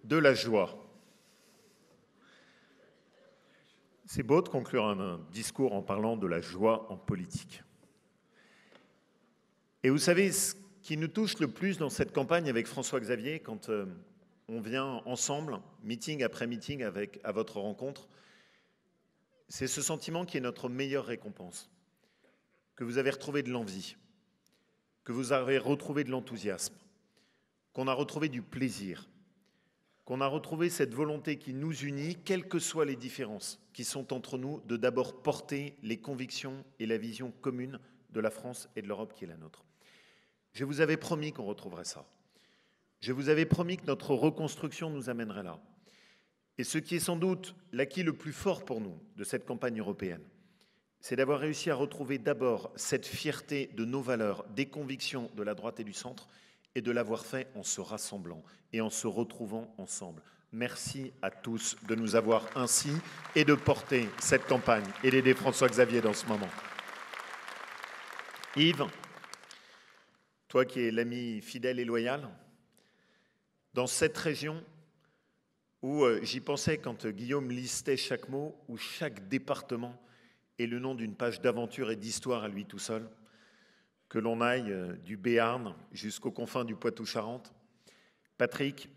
de la joie. C'est beau de conclure un discours en parlant de la joie en politique. Et vous savez, ce qui nous touche le plus dans cette campagne avec François-Xavier, quand on vient ensemble, meeting après meeting à votre rencontre, c'est ce sentiment qui est notre meilleure récompense. Que vous avez retrouvé de l'envie, que vous avez retrouvé de l'enthousiasme, qu'on a retrouvé du plaisir, qu'on a retrouvé cette volonté qui nous unit, quelles que soient les différences qui sont entre nous, de d'abord porter les convictions et la vision commune de la France et de l'Europe qui est la nôtre. Je vous avais promis qu'on retrouverait ça. Je vous avais promis que notre reconstruction nous amènerait là. Et ce qui est sans doute l'acquis le plus fort pour nous de cette campagne européenne, c'est d'avoir réussi à retrouver d'abord cette fierté de nos valeurs, des convictions de la droite et du centre, et de l'avoir fait en se rassemblant et en se retrouvant ensemble. Merci à tous de nous avoir ainsi et de porter cette campagne et d'aider François-Xavier dans ce moment. Yves, toi qui es l'ami fidèle et loyal, dans cette région où j'y pensais quand Guillaume listait chaque mot, où chaque département est le nom d'une page d'aventure et d'histoire à lui tout seul, que l'on aille du Béarn jusqu'aux confins du Poitou-Charentes. Patrick,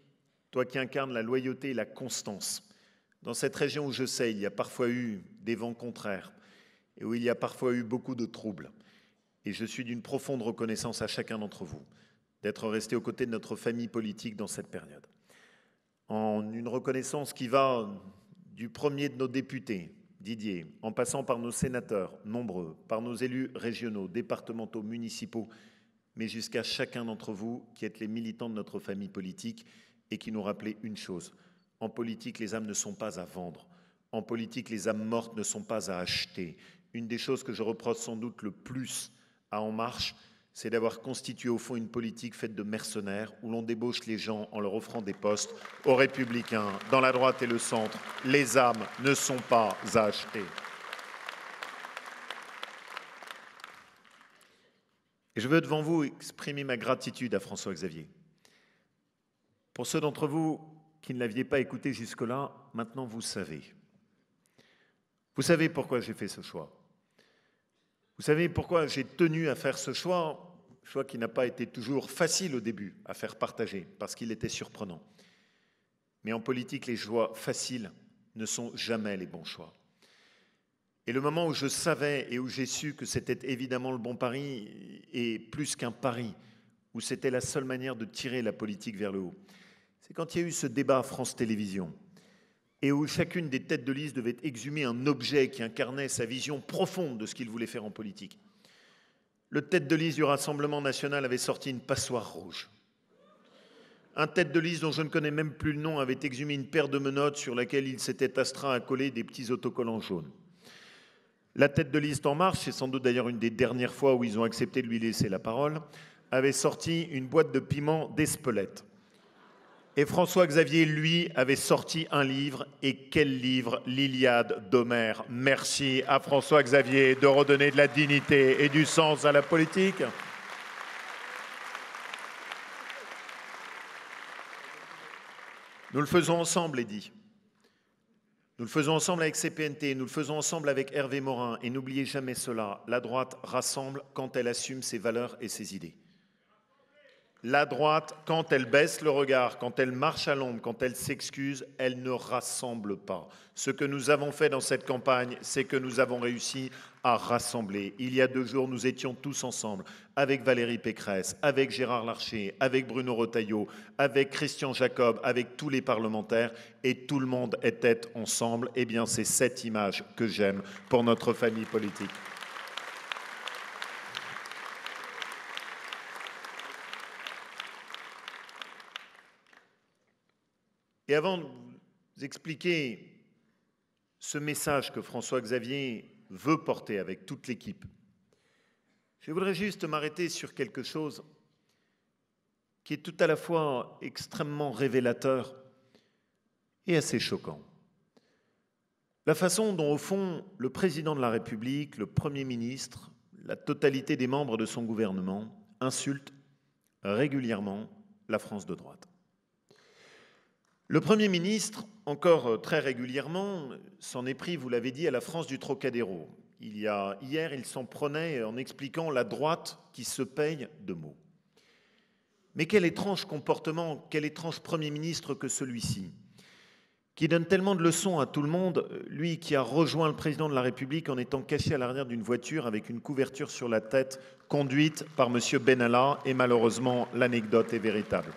toi qui incarnes la loyauté et la constance, dans cette région où je sais, il y a parfois eu des vents contraires et où il y a parfois eu beaucoup de troubles. Et je suis d'une profonde reconnaissance à chacun d'entre vous d'être resté aux côtés de notre famille politique dans cette période. En une reconnaissance qui va du premier de nos députés, Didier, en passant par nos sénateurs nombreux, par nos élus régionaux, départementaux, municipaux, mais jusqu'à chacun d'entre vous qui êtes les militants de notre famille politique et qui nous rappelez une chose. En politique, les âmes ne sont pas à vendre. En politique, les âmes mortes ne sont pas à acheter. Une des choses que je reproche sans doute le plus à En Marche, c'est d'avoir constitué au fond une politique faite de mercenaires où l'on débauche les gens en leur offrant des postes aux Républicains, dans la droite et le centre. Les âmes ne sont pas à acheter. Et je veux devant vous exprimer ma gratitude à François-Xavier. Pour ceux d'entre vous qui ne l'aviez pas écouté jusque-là, maintenant vous savez. Vous savez pourquoi j'ai fait ce choix. Vous savez pourquoi j'ai tenu à faire ce choix qui n'a pas été toujours facile au début à faire partager, parce qu'il était surprenant. Mais en politique, les choix faciles ne sont jamais les bons choix. Et le moment où je savais et où j'ai su que c'était évidemment le bon pari, et plus qu'un pari, où c'était la seule manière de tirer la politique vers le haut, c'est quand il y a eu ce débat à France Télévisions, et où chacune des têtes de liste devait exhumer un objet qui incarnait sa vision profonde de ce qu'il voulait faire en politique. Le tête de liste du Rassemblement national avait sorti une passoire rouge. Un tête de liste dont je ne connais même plus le nom avait exhumé une paire de menottes sur laquelle il s'était astreint à coller des petits autocollants jaunes. La tête de liste En Marche, c'est sans doute d'ailleurs une des dernières fois où ils ont accepté de lui laisser la parole, avait sorti une boîte de piments d'Espelette. Et François-Xavier, lui, avait sorti un livre. Et quel livre? L'Iliade d'Homère. Merci à François-Xavier de redonner de la dignité et du sens à la politique. Nous le faisons ensemble, Eddy. Nous le faisons ensemble avec CPNT, nous le faisons ensemble avec Hervé Morin. Et n'oubliez jamais cela, la droite rassemble quand elle assume ses valeurs et ses idées. La droite, quand elle baisse le regard, quand elle marche à l'ombre, quand elle s'excuse, elle ne rassemble pas. Ce que nous avons fait dans cette campagne, c'est que nous avons réussi à rassembler. Il y a 2 jours, nous étions tous ensemble, avec Valérie Pécresse, avec Gérard Larcher, avec Bruno Retailleau, avec Christian Jacob, avec tous les parlementaires, et tout le monde était ensemble. Eh bien, c'est cette image que j'aime pour notre famille politique. Et avant de vous expliquer ce message que François-Xavier veut porter avec toute l'équipe, je voudrais juste m'arrêter sur quelque chose qui est tout à la fois extrêmement révélateur et assez choquant. La façon dont, au fond, le président de la République, le Premier ministre, la totalité des membres de son gouvernement insultent régulièrement la France de droite. Le Premier ministre, encore très régulièrement, s'en est pris, vous l'avez dit, à la France du Trocadéro. Hier, il s'en prenait en expliquant la droite qui se paye de mots. Mais quel étrange comportement, quel étrange Premier ministre que celui-ci, qui donne tellement de leçons à tout le monde, lui qui a rejoint le président de la République en étant caché à l'arrière d'une voiture avec une couverture sur la tête conduite par M. Benalla, et malheureusement l'anecdote est véritable.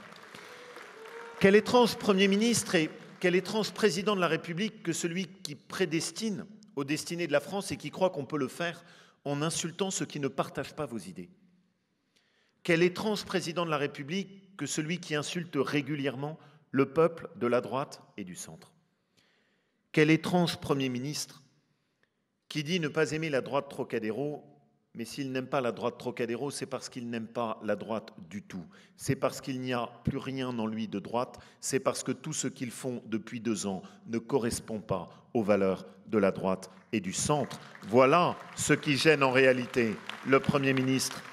Quel étrange Premier ministre et quel étrange président de la République que celui qui prédestine aux destinées de la France et qui croit qu'on peut le faire en insultant ceux qui ne partagent pas vos idées. Quel étrange président de la République que celui qui insulte régulièrement le peuple de la droite et du centre. Quel étrange Premier ministre qui dit ne pas aimer la droite Trocadéro, mais s'il n'aime pas la droite Trocadéro, c'est parce qu'il n'aime pas la droite du tout. C'est parce qu'il n'y a plus rien en lui de droite, c'est parce que tout ce qu'ils font depuis 2 ans ne correspond pas aux valeurs de la droite et du centre. Voilà ce qui gêne en réalité le Premier ministre.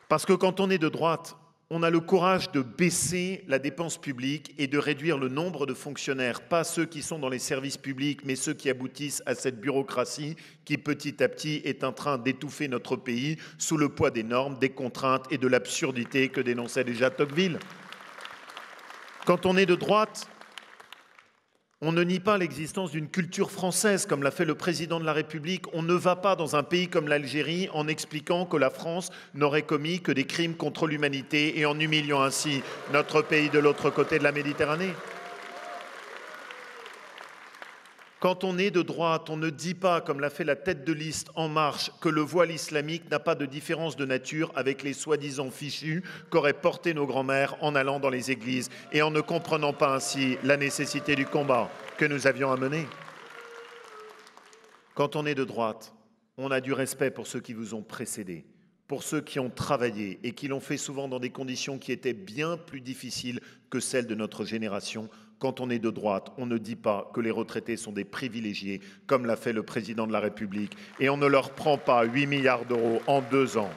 Parce que quand on est de droite, on a le courage de baisser la dépense publique et de réduire le nombre de fonctionnaires, pas ceux qui sont dans les services publics, mais ceux qui aboutissent à cette bureaucratie qui petit à petit est en train d'étouffer notre pays sous le poids des normes, des contraintes et de l'absurdité que dénonçait déjà Tocqueville. Quand on est de droite, on ne nie pas l'existence d'une culture française, comme l'a fait le président de la République. On ne va pas dans un pays comme l'Algérie en expliquant que la France n'aurait commis que des crimes contre l'humanité et en humiliant ainsi notre pays de l'autre côté de la Méditerranée. Quand on est de droite, on ne dit pas, comme l'a fait la tête de liste En Marche, que le voile islamique n'a pas de différence de nature avec les soi-disant fichus qu'auraient portés nos grands-mères en allant dans les églises et en ne comprenant pas ainsi la nécessité du combat que nous avions à mener. Quand on est de droite, on a du respect pour ceux qui vous ont précédés, pour ceux qui ont travaillé et qui l'ont fait souvent dans des conditions qui étaient bien plus difficiles que celles de notre génération. Quand on est de droite, on ne dit pas que les retraités sont des privilégiés, comme l'a fait le président de la République, et on ne leur prend pas 8 milliards d'euros en 2 ans.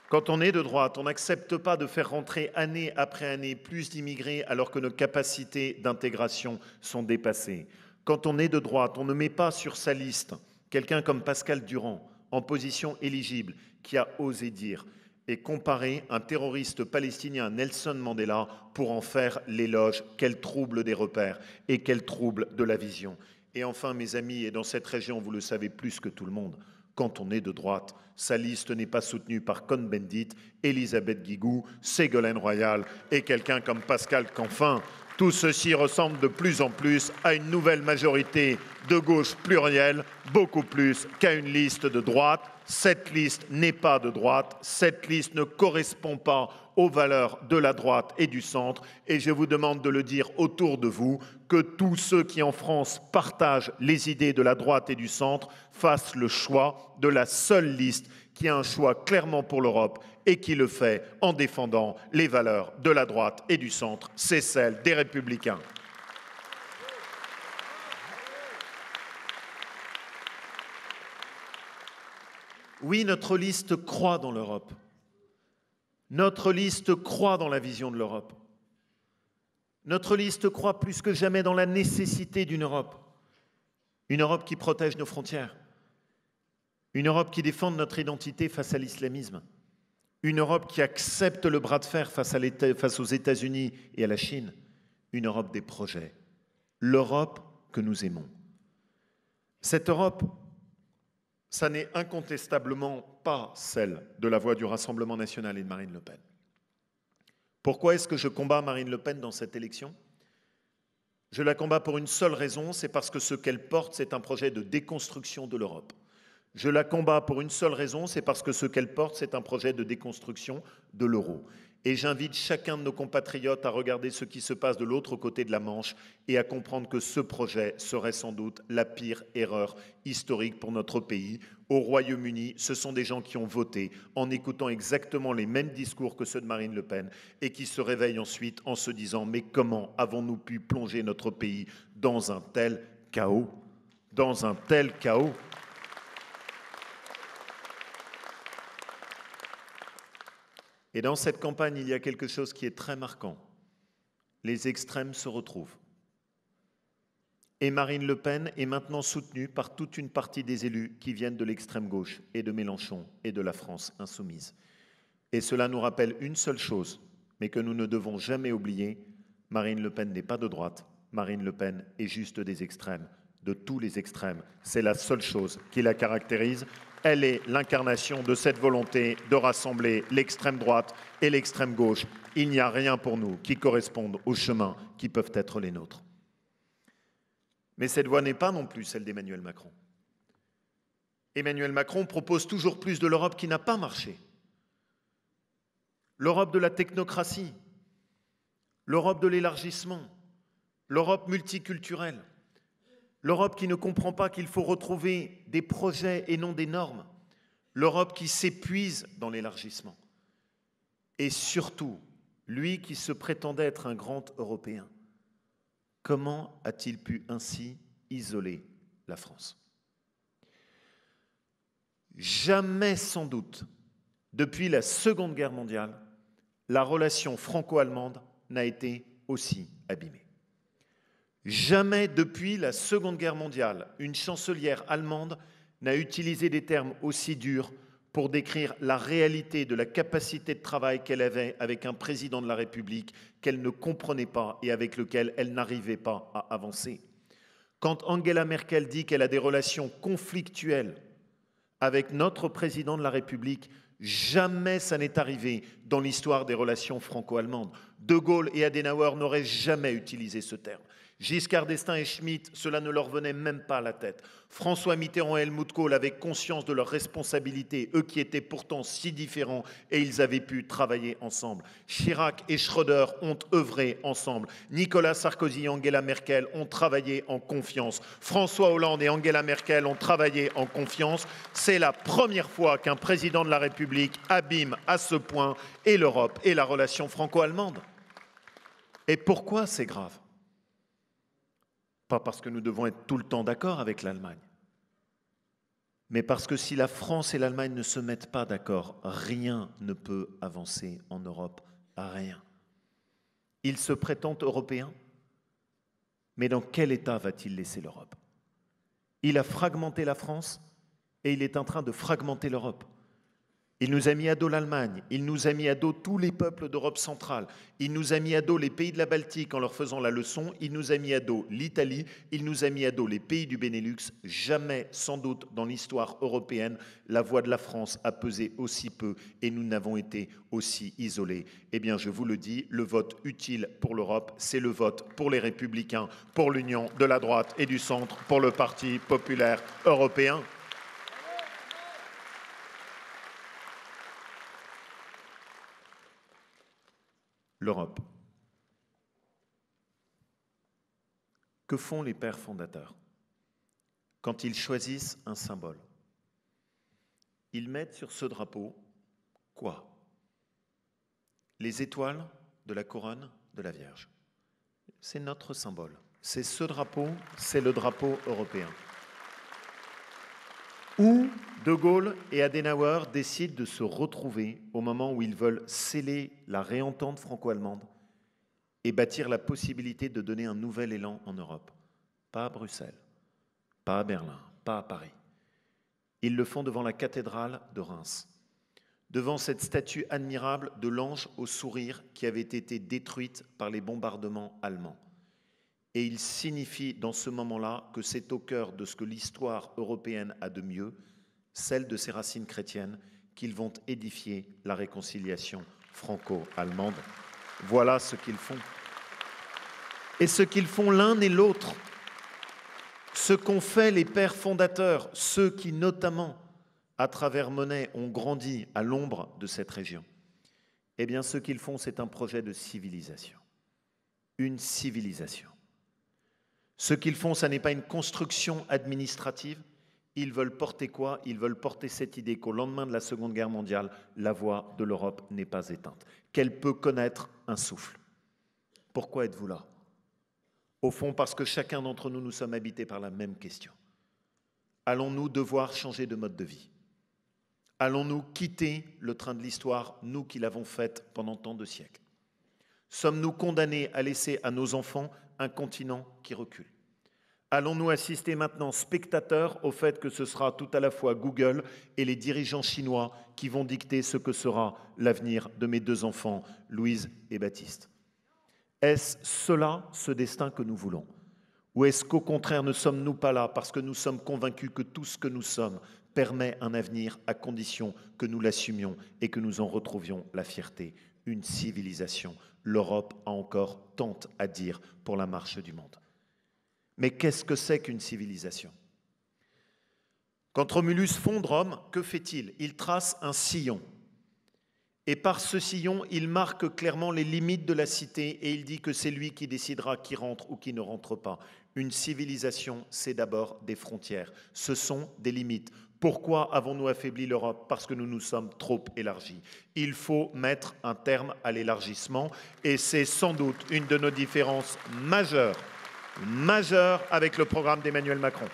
Quand on est de droite, on n'accepte pas de faire rentrer année après année plus d'immigrés alors que nos capacités d'intégration sont dépassées. Quand on est de droite, on ne met pas sur sa liste quelqu'un comme Pascal Durand, en position éligible, qui a osé dire et comparer un terroriste palestinien, Nelson Mandela, pour en faire l'éloge. Quel trouble des repères et quel trouble de la vision. Et enfin, mes amis, et dans cette région, vous le savez plus que tout le monde, quand on est de droite, sa liste n'est pas soutenue par Cohn-Bendit, Elisabeth Guigou, Ségolène Royal et quelqu'un comme Pascal Canfin. Tout ceci ressemble de plus en plus à une nouvelle majorité de gauche plurielle, beaucoup plus qu'à une liste de droite. Cette liste n'est pas de droite, cette liste ne correspond pas aux valeurs de la droite et du centre. Et je vous demande de le dire autour de vous, que tous ceux qui en France partagent les idées de la droite et du centre fassent le choix de la seule liste qui a un choix clairement pour l'Europe et qui le fait en défendant les valeurs de la droite et du centre, c'est celle des Républicains. Oui, notre liste croit dans l'Europe. Notre liste croit dans la vision de l'Europe. Notre liste croit plus que jamais dans la nécessité d'une Europe. Une Europe qui protège nos frontières. Une Europe qui défende notre identité face à l'islamisme. Une Europe qui accepte le bras de fer face aux États-Unis et à la Chine. Une Europe des projets. L'Europe que nous aimons. Cette Europe, ça n'est incontestablement pas celle de la voie du Rassemblement national et de Marine Le Pen. Pourquoi est-ce que je combats Marine Le Pen dans cette élection ? Je la combats pour une seule raison, c'est parce que ce qu'elle porte, c'est un projet de déconstruction de l'Europe. Je la combats pour une seule raison, c'est parce que ce qu'elle porte, c'est un projet de déconstruction de l'euro. Et j'invite chacun de nos compatriotes à regarder ce qui se passe de l'autre côté de la Manche et à comprendre que ce projet serait sans doute la pire erreur historique pour notre pays. Au Royaume-Uni, ce sont des gens qui ont voté en écoutant exactement les mêmes discours que ceux de Marine Le Pen et qui se réveillent ensuite en se disant « Mais comment avons-nous pu plonger notre pays dans un tel chaos ? Dans un tel chaos ?» Et dans cette campagne, il y a quelque chose qui est très marquant. Les extrêmes se retrouvent. Et Marine Le Pen est maintenant soutenue par toute une partie des élus qui viennent de l'extrême gauche et de Mélenchon et de la France insoumise. Et cela nous rappelle une seule chose, mais que nous ne devons jamais oublier, Marine Le Pen n'est pas de droite, Marine Le Pen est juste des extrêmes, de tous les extrêmes. C'est la seule chose qui la caractérise. Elle est l'incarnation de cette volonté de rassembler l'extrême droite et l'extrême gauche. Il n'y a rien pour nous qui corresponde aux chemins qui peuvent être les nôtres. Mais cette voie n'est pas non plus celle d'Emmanuel Macron. Emmanuel Macron propose toujours plus de l'Europe qui n'a pas marché. L'Europe de la technocratie, l'Europe de l'élargissement, l'Europe multiculturelle, l'Europe qui ne comprend pas qu'il faut retrouver des projets et non des normes, l'Europe qui s'épuise dans l'élargissement. Et surtout, lui qui se prétendait être un grand Européen, comment a-t-il pu ainsi isoler la France? Jamais sans doute, depuis la Seconde Guerre mondiale, la relation franco-allemande n'a été aussi abîmée. Jamais depuis la Seconde Guerre mondiale, une chancelière allemande n'a utilisé des termes aussi durs pour décrire la réalité de la capacité de travail qu'elle avait avec un président de la République qu'elle ne comprenait pas et avec lequel elle n'arrivait pas à avancer. Quand Angela Merkel dit qu'elle a des relations conflictuelles avec notre président de la République, jamais ça n'est arrivé dans l'histoire des relations franco-allemandes. De Gaulle et Adenauer n'auraient jamais utilisé ce terme. Giscard d'Estaing et Schmitt, cela ne leur venait même pas à la tête. François Mitterrand et Helmut Kohl avaient conscience de leurs responsabilités, eux qui étaient pourtant si différents, et ils avaient pu travailler ensemble. Chirac et Schröder ont œuvré ensemble. Nicolas Sarkozy et Angela Merkel ont travaillé en confiance. François Hollande et Angela Merkel ont travaillé en confiance. C'est la première fois qu'un président de la République abîme à ce point et l'Europe et la relation franco-allemande. Et pourquoi c'est grave ? Pas parce que nous devons être tout le temps d'accord avec l'Allemagne, mais parce que si la France et l'Allemagne ne se mettent pas d'accord, rien ne peut avancer en Europe, rien. Il se prétend européen, mais dans quel état va-t-il laisser l'Europe? Il a fragmenté la France et il est en train de fragmenter l'Europe. Il nous a mis à dos l'Allemagne, il nous a mis à dos tous les peuples d'Europe centrale, il nous a mis à dos les pays de la Baltique en leur faisant la leçon, il nous a mis à dos l'Italie, il nous a mis à dos les pays du Benelux. Jamais, sans doute, dans l'histoire européenne, la voix de la France a pesé aussi peu et nous n'avons été aussi isolés. Eh bien, je vous le dis, le vote utile pour l'Europe, c'est le vote pour les Républicains, pour l'Union de la droite et du centre, pour le Parti populaire européen. L'Europe. Que font les pères fondateurs quand ils choisissent un symbole? Ils mettent sur ce drapeau quoi? Les étoiles de la couronne de la Vierge. C'est notre symbole. C'est ce drapeau, c'est le drapeau européen. Où De Gaulle et Adenauer décident de se retrouver au moment où ils veulent sceller la réentente franco-allemande et bâtir la possibilité de donner un nouvel élan en Europe. Pas à Bruxelles, pas à Berlin, pas à Paris. Ils le font devant la cathédrale de Reims, devant cette statue admirable de l'ange au sourire qui avait été détruite par les bombardements allemands. Et il signifie dans ce moment-là que c'est au cœur de ce que l'histoire européenne a de mieux, celle de ses racines chrétiennes, qu'ils vont édifier la réconciliation franco-allemande. Voilà ce qu'ils font. Et ce qu'ils font l'un et l'autre, ce qu'ont fait les pères fondateurs, ceux qui notamment, à travers Monet, ont grandi à l'ombre de cette région, eh bien ce qu'ils font, c'est un projet de civilisation. Une civilisation. Ce qu'ils font, ça n'est pas une construction administrative. Ils veulent porter quoi? Ils veulent porter cette idée qu'au lendemain de la Seconde Guerre mondiale, la voix de l'Europe n'est pas éteinte, qu'elle peut connaître un souffle. Pourquoi êtes-vous là? Au fond, parce que chacun d'entre nous, nous sommes habités par la même question. Allons-nous devoir changer de mode de vie? Allons-nous quitter le train de l'histoire, nous qui l'avons fait pendant tant de siècles? Sommes-nous condamnés à laisser à nos enfants un continent qui recule? Allons-nous assister maintenant, spectateurs, au fait que ce sera tout à la fois Google et les dirigeants chinois qui vont dicter ce que sera l'avenir de mes deux enfants, Louise et Baptiste? Est-ce cela, ce destin que nous voulons? Ou est-ce qu'au contraire, ne sommes-nous pas là parce que nous sommes convaincus que tout ce que nous sommes permet un avenir à condition que nous l'assumions et que nous en retrouvions la fierté? Une civilisation. L'Europe a encore tant à dire pour la marche du monde. Mais qu'est-ce que c'est qu'une civilisation? Quand Romulus fonde Rome, que fait-il? Il trace un sillon. Et par ce sillon, il marque clairement les limites de la cité et il dit que c'est lui qui décidera qui rentre ou qui ne rentre pas. Une civilisation, c'est d'abord des frontières. Ce sont des limites. Pourquoi avons-nous affaibli l'Europe? Parce que nous nous sommes trop élargis. Il faut mettre un terme à l'élargissement et c'est sans doute une de nos différences majeures avec le programme d'Emmanuel Macron.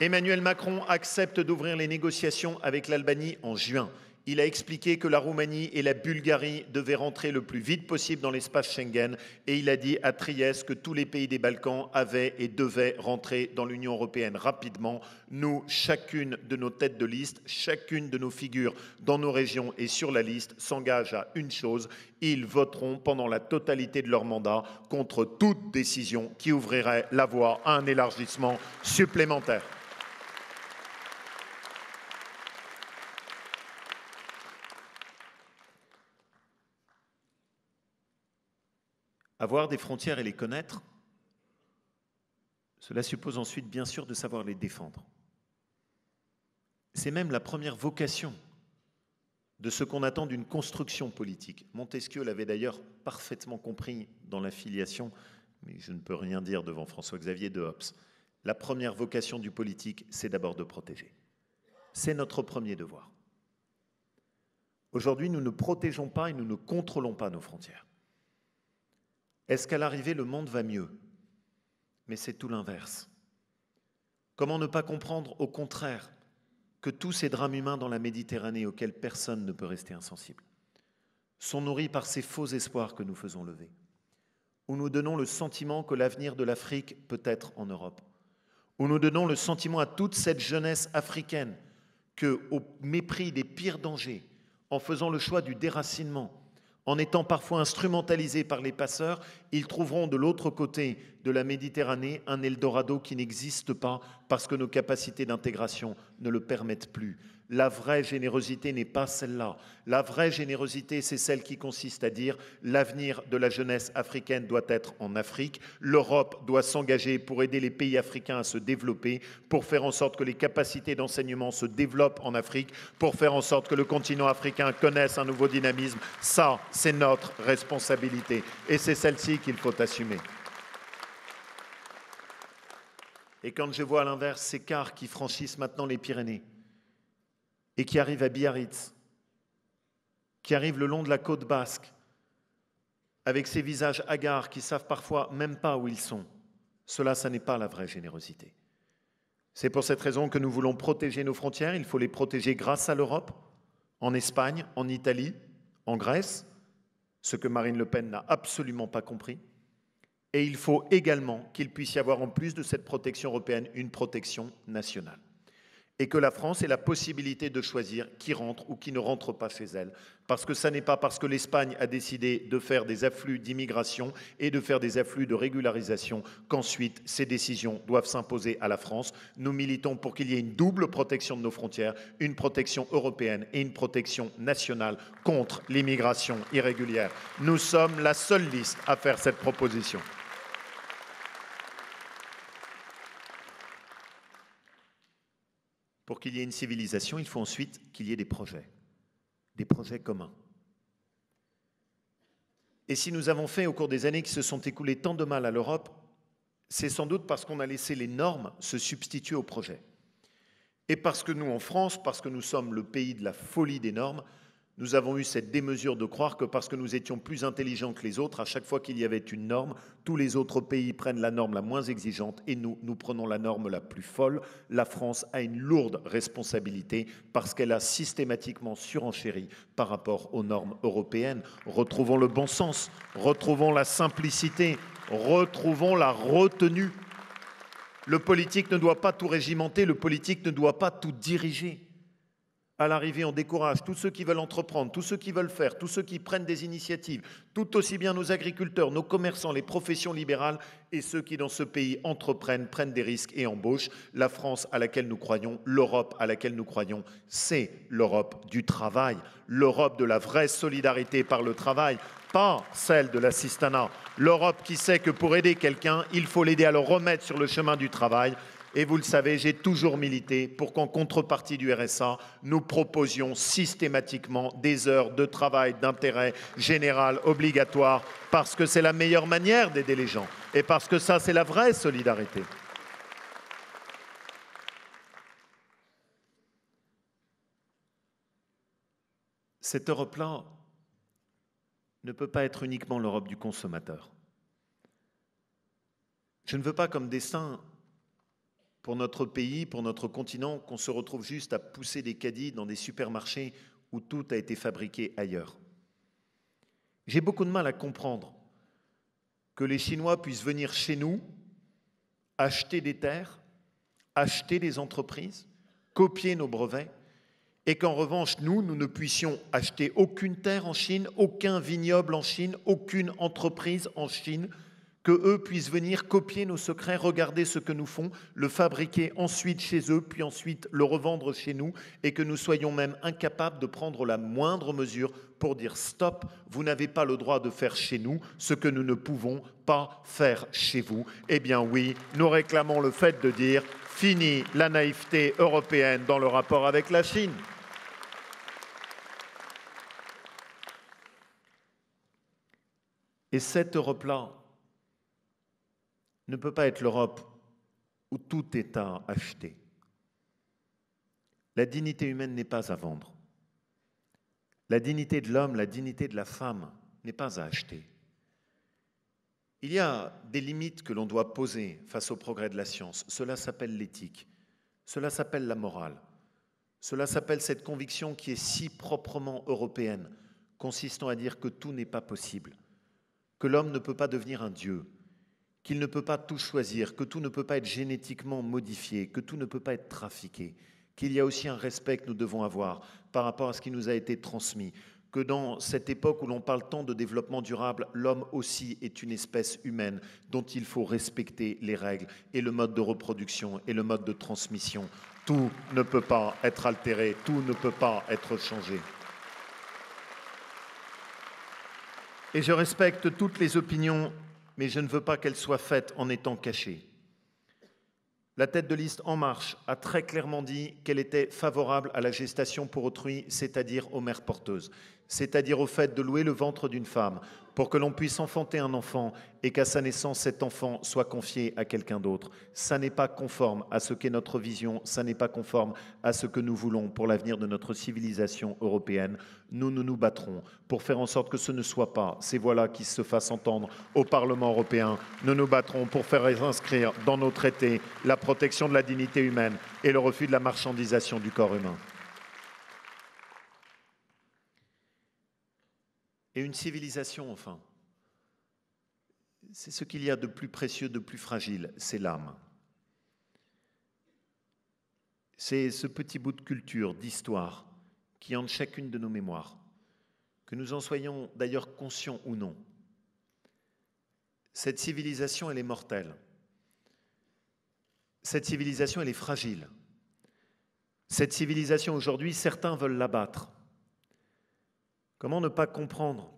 Emmanuel Macron accepte d'ouvrir les négociations avec l'Albanie en juin. Il a expliqué que la Roumanie et la Bulgarie devaient rentrer le plus vite possible dans l'espace Schengen et il a dit à Trieste que tous les pays des Balkans avaient et devaient rentrer dans l'Union européenne rapidement. Nous, chacune de nos têtes de liste, chacune de nos figures dans nos régions et sur la liste s'engage à une chose, ils voteront pendant la totalité de leur mandat contre toute décision qui ouvrirait la voie à un élargissement supplémentaire. Avoir des frontières et les connaître, cela suppose ensuite, bien sûr, de savoir les défendre. C'est même la première vocation de ce qu'on attend d'une construction politique. Montesquieu l'avait d'ailleurs parfaitement compris dans la filiation, mais je ne peux rien dire devant François-Xavier de Hobbes. La première vocation du politique, c'est d'abord de protéger. C'est notre premier devoir. Aujourd'hui, nous ne protégeons pas et nous ne contrôlons pas nos frontières. Est-ce qu'à l'arrivée, le monde va mieux? Mais c'est tout l'inverse. Comment ne pas comprendre, au contraire, que tous ces drames humains dans la Méditerranée auxquels personne ne peut rester insensible sont nourris par ces faux espoirs que nous faisons lever, où nous donnons le sentiment que l'avenir de l'Afrique peut être en Europe, où nous donnons le sentiment à toute cette jeunesse africaine que, au mépris des pires dangers, en faisant le choix du déracinement, en étant parfois instrumentalisés par les passeurs, ils trouveront de l'autre côté de la Méditerranée un Eldorado qui n'existe pas parce que nos capacités d'intégration ne le permettent plus. La vraie générosité n'est pas celle-là. La vraie générosité, c'est celle qui consiste à dire l'avenir de la jeunesse africaine doit être en Afrique. L'Europe doit s'engager pour aider les pays africains à se développer, pour faire en sorte que les capacités d'enseignement se développent en Afrique, pour faire en sorte que le continent africain connaisse un nouveau dynamisme. Ça, c'est notre responsabilité et c'est celle-ci qu'il faut assumer. Et quand je vois à l'inverse ces cars qui franchissent maintenant les Pyrénées et qui arrivent à Biarritz, qui arrivent le long de la côte basque, avec ces visages hagards qui savent parfois même pas où ils sont, cela, ça n'est pas la vraie générosité. C'est pour cette raison que nous voulons protéger nos frontières. Il faut les protéger grâce à l'Europe, en Espagne, en Italie, en Grèce, ce que Marine Le Pen n'a absolument pas compris. Et il faut également qu'il puisse y avoir, en plus de cette protection européenne, une protection nationale. Et que la France ait la possibilité de choisir qui rentre ou qui ne rentre pas chez elle. Parce que ce n'est pas parce que l'Espagne a décidé de faire des afflux d'immigration et de faire des afflux de régularisation qu'ensuite ces décisions doivent s'imposer à la France. Nous militons pour qu'il y ait une double protection de nos frontières, une protection européenne et une protection nationale contre l'immigration irrégulière. Nous sommes la seule liste à faire cette proposition. Pour qu'il y ait une civilisation, il faut ensuite qu'il y ait des projets communs. Et si nous avons fait au cours des années qui se sont écoulées tant de mal à l'Europe, c'est sans doute parce qu'on a laissé les normes se substituer aux projets. Et parce que nous, en France, parce que nous sommes le pays de la folie des normes, Nous avons eu cette démesure de croire que parce que nous étions plus intelligents que les autres, à chaque fois qu'il y avait une norme, tous les autres pays prennent la norme la moins exigeante et nous prenons la norme la plus folle. La France a une lourde responsabilité parce qu'elle a systématiquement surenchéri par rapport aux normes européennes. Retrouvons le bon sens, retrouvons la simplicité, retrouvons la retenue. Le politique ne doit pas tout régimenter, le politique ne doit pas tout diriger. À l'arrivée, on décourage tous ceux qui veulent entreprendre, tous ceux qui veulent faire, tous ceux qui prennent des initiatives, tout aussi bien nos agriculteurs, nos commerçants, les professions libérales et ceux qui, dans ce pays, entreprennent, prennent des risques et embauchent. La France à laquelle nous croyons, l'Europe à laquelle nous croyons, c'est l'Europe du travail, l'Europe de la vraie solidarité par le travail, pas celle de l'assistanat. L'Europe qui sait que pour aider quelqu'un, il faut l'aider à le remettre sur le chemin du travail. Et vous le savez, j'ai toujours milité pour qu'en contrepartie du RSA, nous proposions systématiquement des heures de travail d'intérêt général obligatoire, parce que c'est la meilleure manière d'aider les gens et parce que ça, c'est la vraie solidarité. Cette Europe-là ne peut pas être uniquement l'Europe du consommateur. Je ne veux pas comme destin pour notre pays, pour notre continent, qu'on se retrouve juste à pousser des caddies dans des supermarchés où tout a été fabriqué ailleurs. J'ai beaucoup de mal à comprendre que les Chinois puissent venir chez nous, acheter des terres, acheter des entreprises, copier nos brevets, et qu'en revanche, nous ne puissions acheter aucune terre en Chine, aucun vignoble en Chine, aucune entreprise en Chine, que eux puissent venir copier nos secrets, regarder ce que nous font, le fabriquer ensuite chez eux, puis ensuite le revendre chez nous, et que nous soyons même incapables de prendre la moindre mesure pour dire stop, vous n'avez pas le droit de faire chez nous ce que nous ne pouvons pas faire chez vous. Eh bien oui, nous réclamons le fait de dire fini la naïveté européenne dans le rapport avec la Chine. Et cette Europe-là ne peut pas être l'Europe où tout est à acheter. La dignité humaine n'est pas à vendre. La dignité de l'homme, la dignité de la femme n'est pas à acheter. Il y a des limites que l'on doit poser face au progrès de la science. Cela s'appelle l'éthique, cela s'appelle la morale, cela s'appelle cette conviction qui est si proprement européenne, consistant à dire que tout n'est pas possible, que l'homme ne peut pas devenir un dieu, qu'il ne peut pas tout choisir, que tout ne peut pas être génétiquement modifié, que tout ne peut pas être trafiqué, qu'il y a aussi un respect que nous devons avoir par rapport à ce qui nous a été transmis, que dans cette époque où l'on parle tant de développement durable, l'homme aussi est une espèce humaine dont il faut respecter les règles et le mode de reproduction et le mode de transmission. Tout ne peut pas être altéré, tout ne peut pas être changé. Et je respecte toutes les opinions, mais je ne veux pas qu'elles soient faites en étant cachées. La tête de liste En Marche a très clairement dit qu'elle était favorable à la gestation pour autrui, c'est-à-dire aux mères porteuses, c'est-à-dire au fait de louer le ventre d'une femme pour que l'on puisse enfanter un enfant et qu'à sa naissance, cet enfant soit confié à quelqu'un d'autre. Ça n'est pas conforme à ce qu'est notre vision, ça n'est pas conforme à ce que nous voulons pour l'avenir de notre civilisation européenne. Nous nous battrons pour faire en sorte que ce ne soit pas ces voix-là qui se fassent entendre au Parlement européen. Nous nous battrons pour faire inscrire dans nos traités la protection de la dignité humaine et le refus de la marchandisation du corps humain. Et une civilisation, enfin, c'est ce qu'il y a de plus précieux, de plus fragile, c'est l'âme. C'est ce petit bout de culture, d'histoire, qui hante chacune de nos mémoires, que nous en soyons d'ailleurs conscients ou non. Cette civilisation, elle est mortelle. Cette civilisation, elle est fragile. Cette civilisation, aujourd'hui, certains veulent l'abattre. Comment ne pas comprendre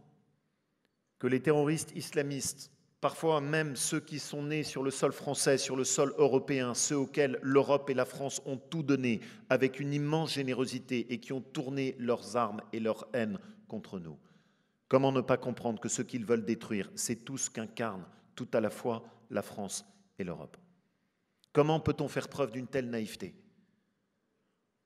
que les terroristes islamistes, parfois même ceux qui sont nés sur le sol français, sur le sol européen, ceux auxquels l'Europe et la France ont tout donné avec une immense générosité et qui ont tourné leurs armes et leur haine contre nous, comment ne pas comprendre que ce qu'ils veulent détruire, c'est tout ce qu'incarne tout à la fois la France et l'Europe? Comment peut-on faire preuve d'une telle naïveté?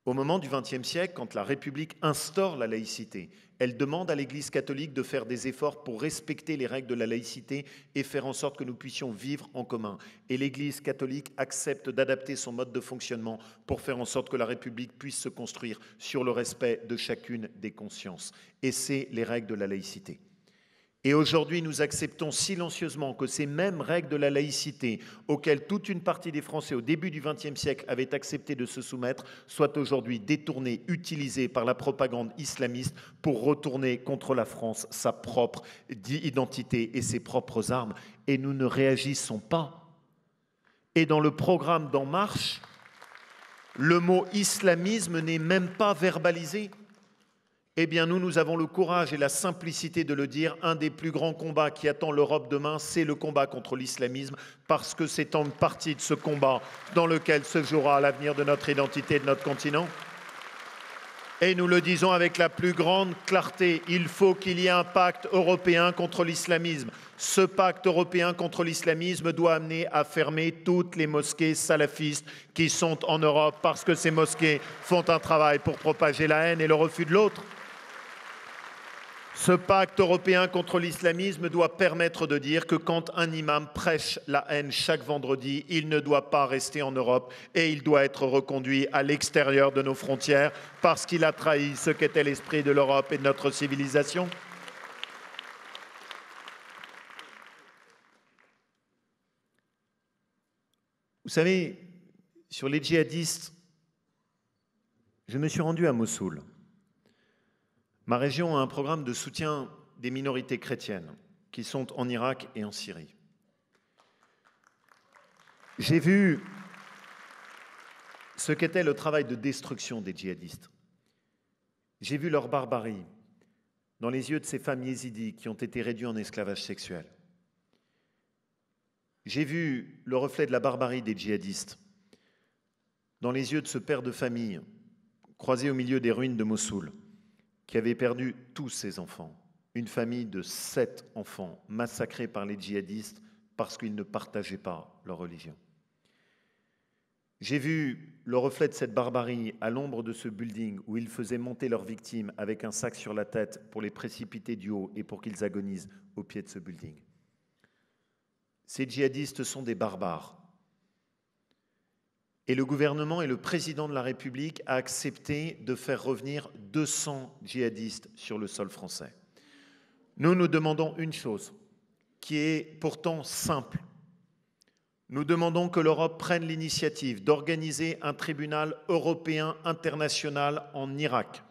Au moment du XXe siècle, quand la République instaure la laïcité, elle demande à l'Église catholique de faire des efforts pour respecter les règles de la laïcité et faire en sorte que nous puissions vivre en commun. Et l'Église catholique accepte d'adapter son mode de fonctionnement pour faire en sorte que la République puisse se construire sur le respect de chacune des consciences. Et c'est les règles de la laïcité. Et aujourd'hui, nous acceptons silencieusement que ces mêmes règles de la laïcité, auxquelles toute une partie des Français au début du XXe siècle avaient accepté de se soumettre, soient aujourd'hui détournées, utilisées par la propagande islamiste pour retourner contre la France sa propre identité et ses propres armes. Et nous ne réagissons pas. Et dans le programme d'En Marche, le mot islamisme n'est même pas verbalisé. Eh bien, nous avons le courage et la simplicité de le dire. Un des plus grands combats qui attend l'Europe demain, c'est le combat contre l'islamisme, parce que c'est en partie de ce combat dans lequel se jouera l'avenir de notre identité et de notre continent. Et nous le disons avec la plus grande clarté, il faut qu'il y ait un pacte européen contre l'islamisme. Ce pacte européen contre l'islamisme doit amener à fermer toutes les mosquées salafistes qui sont en Europe, parce que ces mosquées font un travail pour propager la haine et le refus de l'autre. Ce pacte européen contre l'islamisme doit permettre de dire que quand un imam prêche la haine chaque vendredi, il ne doit pas rester en Europe et il doit être reconduit à l'extérieur de nos frontières parce qu'il a trahi ce qu'était l'esprit de l'Europe et de notre civilisation. Vous savez, sur les djihadistes, je me suis rendu à Mossoul. Ma région a un programme de soutien des minorités chrétiennes qui sont en Irak et en Syrie. J'ai vu ce qu'était le travail de destruction des djihadistes. J'ai vu leur barbarie dans les yeux de ces femmes yézidis qui ont été réduites en esclavage sexuel. J'ai vu le reflet de la barbarie des djihadistes dans les yeux de ce père de famille croisé au milieu des ruines de Mossoul, qui avait perdu tous ses enfants, une famille de 7 enfants massacrés par les djihadistes parce qu'ils ne partageaient pas leur religion. J'ai vu le reflet de cette barbarie à l'ombre de ce building où ils faisaient monter leurs victimes avec un sac sur la tête pour les précipiter du haut et pour qu'ils agonisent au pied de ce building. Ces djihadistes sont des barbares. Et le gouvernement et le président de la République a accepté de faire revenir 200 djihadistes sur le sol français. Nous demandons une chose, qui est pourtant simple. Nous demandons que l'Europe prenne l'initiative d'organiser un tribunal européen international en Irak,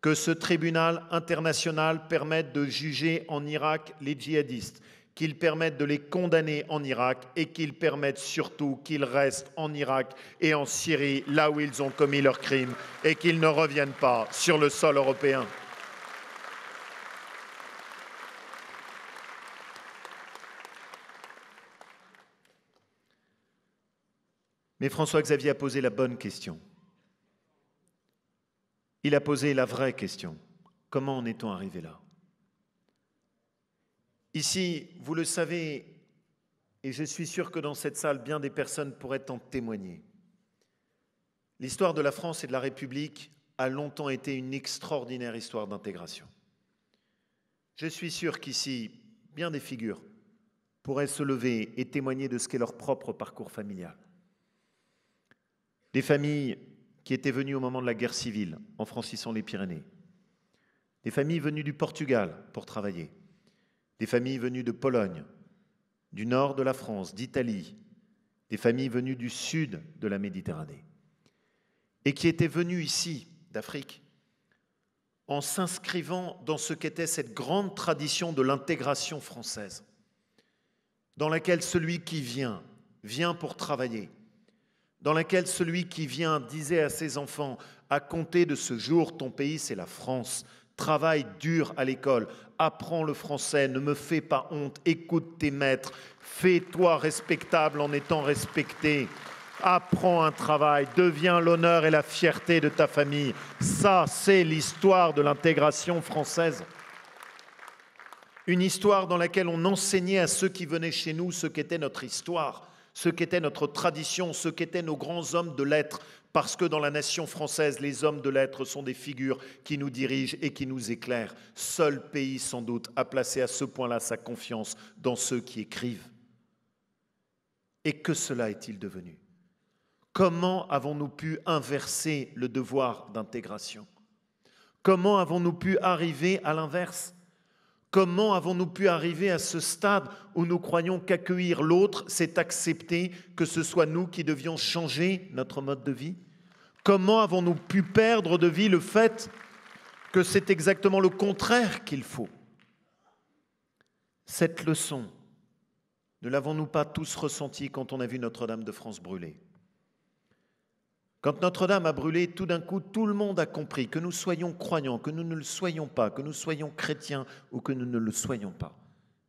que ce tribunal international permette de juger en Irak les djihadistes, qu'il permette de les condamner en Irak et qu'il permette surtout qu'ils restent en Irak et en Syrie, là où ils ont commis leurs crimes, et qu'ils ne reviennent pas sur le sol européen. Mais François-Xavier a posé la bonne question. Il a posé la vraie question. Comment en est-on arrivé là ? Ici, vous le savez, et je suis sûr que dans cette salle, bien des personnes pourraient en témoigner. L'histoire de la France et de la République a longtemps été une extraordinaire histoire d'intégration. Je suis sûr qu'ici, bien des figures pourraient se lever et témoigner de ce qu'est leur propre parcours familial. Des familles qui étaient venues au moment de la guerre civile, en franchissant les Pyrénées. Des familles venues du Portugal pour travailler. Des familles venues de Pologne, du nord de la France, d'Italie, des familles venues du sud de la Méditerranée, et qui étaient venues ici, d'Afrique, en s'inscrivant dans ce qu'était cette grande tradition de l'intégration française, dans laquelle celui qui vient, vient pour travailler, dans laquelle celui qui vient disait à ses enfants, à compter de ce jour, ton pays c'est la France, travaille dur à l'école, apprends le français, ne me fais pas honte, écoute tes maîtres, fais-toi respectable en étant respecté, apprends un travail, deviens l'honneur et la fierté de ta famille. Ça, c'est l'histoire de l'intégration française. Une histoire dans laquelle on enseignait à ceux qui venaient chez nous ce qu'était notre histoire, ce qu'était notre tradition, ce qu'étaient nos grands hommes de lettres, Parce que dans la nation française, les hommes de lettres sont des figures qui nous dirigent et qui nous éclairent. Seul pays, sans doute, a placé à ce point-là sa confiance dans ceux qui écrivent. Et que cela est-il devenu? Comment avons-nous pu inverser le devoir d'intégration? Comment avons-nous pu arriver à l'inverse? Comment avons-nous pu arriver à ce stade où nous croyons qu'accueillir l'autre, c'est accepter que ce soit nous qui devions changer notre mode de vie? Comment avons-nous pu perdre de vue le fait que c'est exactement le contraire qu'il faut? Cette leçon, ne l'avons-nous pas tous ressentie quand on a vu Notre-Dame de France brûler? Quand Notre-Dame a brûlé, tout d'un coup, tout le monde a compris, que nous soyons croyants, que nous ne le soyons pas, que nous soyons chrétiens ou que nous ne le soyons pas.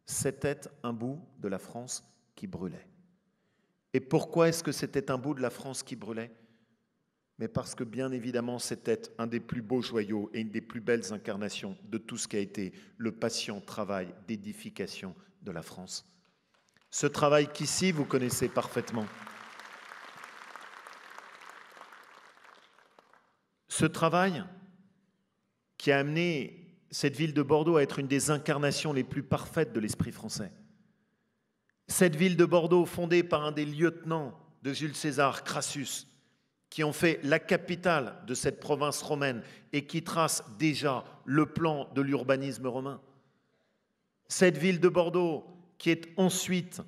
C'était un bout de la France qui brûlait. Et pourquoi est-ce que c'était un bout de la France qui brûlait? Mais parce que bien évidemment, c'était un des plus beaux joyaux et une des plus belles incarnations de tout ce qui a été le patient travail d'édification de la France. Ce travail qu'ici, vous connaissez parfaitement. Ce travail qui a amené cette ville de Bordeaux à être une des incarnations les plus parfaites de l'esprit français. Cette ville de Bordeaux, fondée par un des lieutenants de Jules César, Crassus, qui ont fait la capitale de cette province romaine et qui trace déjà le plan de l'urbanisme romain. Cette ville de Bordeaux qui est ensuite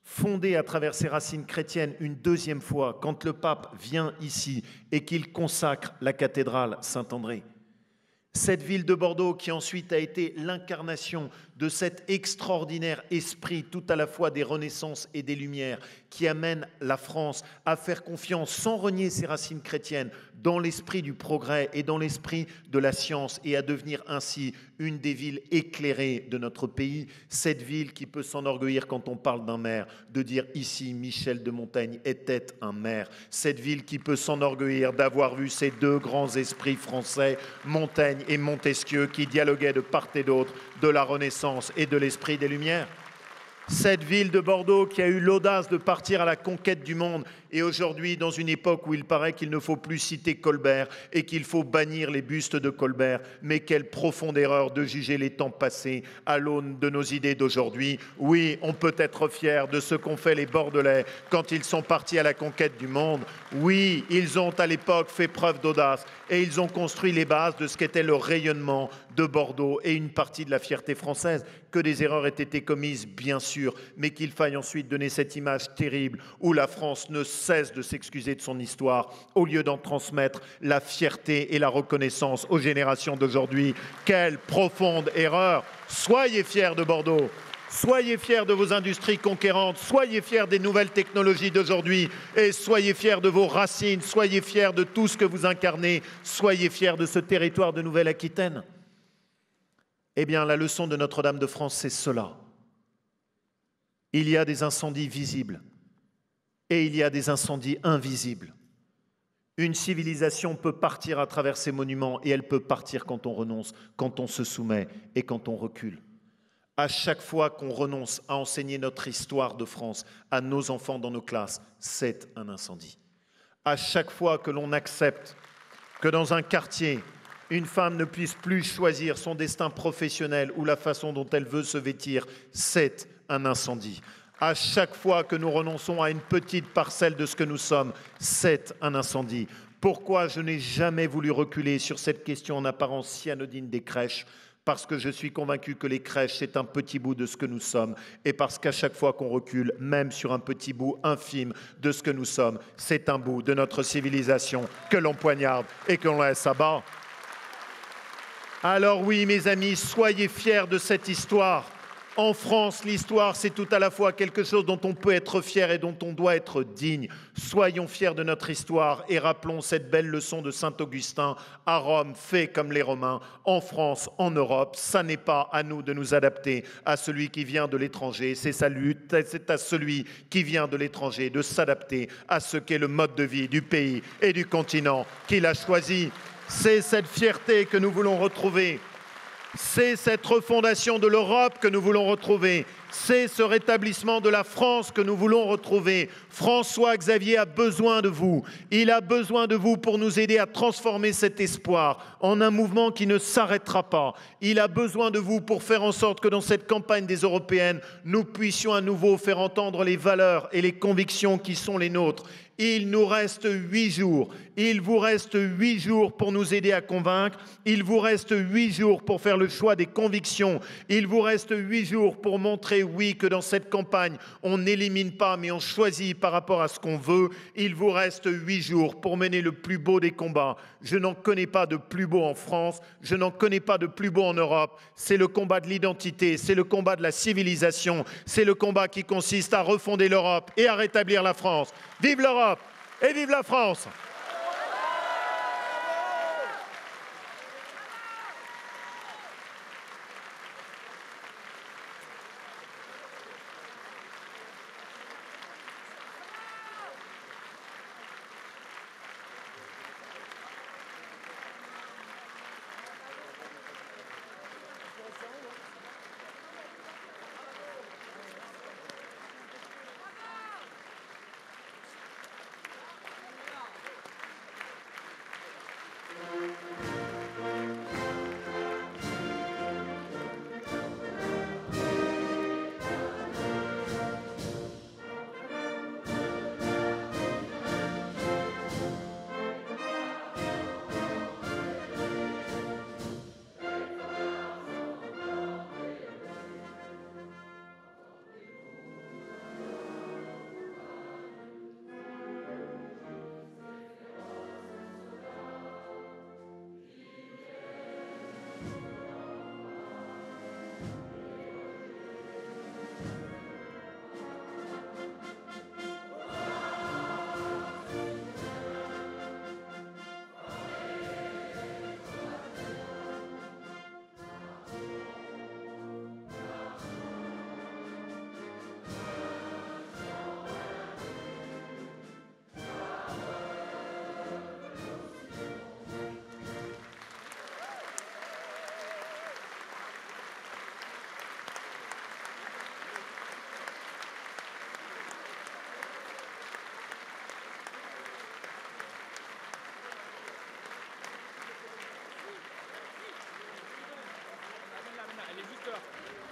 fondée à travers ses racines chrétiennes une deuxième fois quand le pape vient ici et qu'il consacre la cathédrale Saint-André. Cette ville de Bordeaux qui ensuite a été l'incarnation de cet extraordinaire esprit tout à la fois des Renaissances et des Lumières qui amène la France à faire confiance sans renier ses racines chrétiennes dans l'esprit du progrès et dans l'esprit de la science et à devenir ainsi une des villes éclairées de notre pays. Cette ville qui peut s'enorgueillir quand on parle d'un maire, de dire ici Michel de Montaigne était un maire. Cette ville qui peut s'enorgueillir d'avoir vu ces deux grands esprits français, Montaigne et Montesquieu, qui dialoguaient de part et d'autre de la Renaissance et de l'esprit des Lumières. Cette ville de Bordeaux qui a eu l'audace de partir à la conquête du monde et aujourd'hui, dans une époque où il paraît qu'il ne faut plus citer Colbert et qu'il faut bannir les bustes de Colbert, mais quelle profonde erreur de juger les temps passés à l'aune de nos idées d'aujourd'hui. Oui, on peut être fier de ce qu'ont fait les Bordelais quand ils sont partis à la conquête du monde. Oui, ils ont à l'époque fait preuve d'audace et ils ont construit les bases de ce qu'était le rayonnement de Bordeaux et une partie de la fierté française. Que des erreurs aient été commises, bien sûr, mais qu'il faille ensuite donner cette image terrible où la France ne cesse de s'excuser de son histoire au lieu d'en transmettre la fierté et la reconnaissance aux générations d'aujourd'hui. Quelle profonde erreur! Soyez fiers de Bordeaux. Soyez fiers de vos industries conquérantes, soyez fiers des nouvelles technologies d'aujourd'hui et soyez fiers de vos racines, soyez fiers de tout ce que vous incarnez, soyez fiers de ce territoire de Nouvelle-Aquitaine. Eh bien, la leçon de Notre-Dame de France, c'est cela. Il y a des incendies visibles et il y a des incendies invisibles. Une civilisation peut partir à travers ses monuments et elle peut partir quand on renonce, quand on se soumet et quand on recule. À chaque fois qu'on renonce à enseigner notre histoire de France à nos enfants dans nos classes, c'est un incendie. À chaque fois que l'on accepte que dans un quartier, une femme ne puisse plus choisir son destin professionnel ou la façon dont elle veut se vêtir, c'est un incendie. À chaque fois que nous renonçons à une petite parcelle de ce que nous sommes, c'est un incendie. Pourquoi je n'ai jamais voulu reculer sur cette question en apparence si anodine des crèches ? Parce que je suis convaincu que les crèches, c'est un petit bout de ce que nous sommes. Et parce qu'à chaque fois qu'on recule, même sur un petit bout infime de ce que nous sommes, c'est un bout de notre civilisation que l'on poignarde et que l'on laisse à bas. Alors oui, mes amis, soyez fiers de cette histoire. En France, l'histoire, c'est tout à la fois quelque chose dont on peut être fier et dont on doit être digne. Soyons fiers de notre histoire et rappelons cette belle leçon de saint Augustin. À Rome, fait comme les Romains. En France, en Europe, ça n'est pas à nous de nous adapter à celui qui vient de l'étranger. C'est à celui qui vient de l'étranger de s'adapter à ce qu'est le mode de vie du pays et du continent qu'il a choisi. C'est cette fierté que nous voulons retrouver. C'est cette refondation de l'Europe que nous voulons retrouver. C'est ce rétablissement de la France que nous voulons retrouver. François-Xavier a besoin de vous. Il a besoin de vous pour nous aider à transformer cet espoir en un mouvement qui ne s'arrêtera pas. Il a besoin de vous pour faire en sorte que dans cette campagne des européennes, nous puissions à nouveau faire entendre les valeurs et les convictions qui sont les nôtres. Il nous reste 8 jours. Il vous reste 8 jours pour nous aider à convaincre. Il vous reste 8 jours pour faire le choix des convictions. Il vous reste 8 jours pour montrer, oui, que dans cette campagne, on n'élimine pas, mais on choisit par rapport à ce qu'on veut. Il vous reste 8 jours pour mener le plus beau des combats. Je n'en connais pas de plus beau en France. Je n'en connais pas de plus beau en Europe. C'est le combat de l'identité. C'est le combat de la civilisation. C'est le combat qui consiste à refonder l'Europe et à rétablir la France. Vive l'Europe et vive la France! Elle est juste là.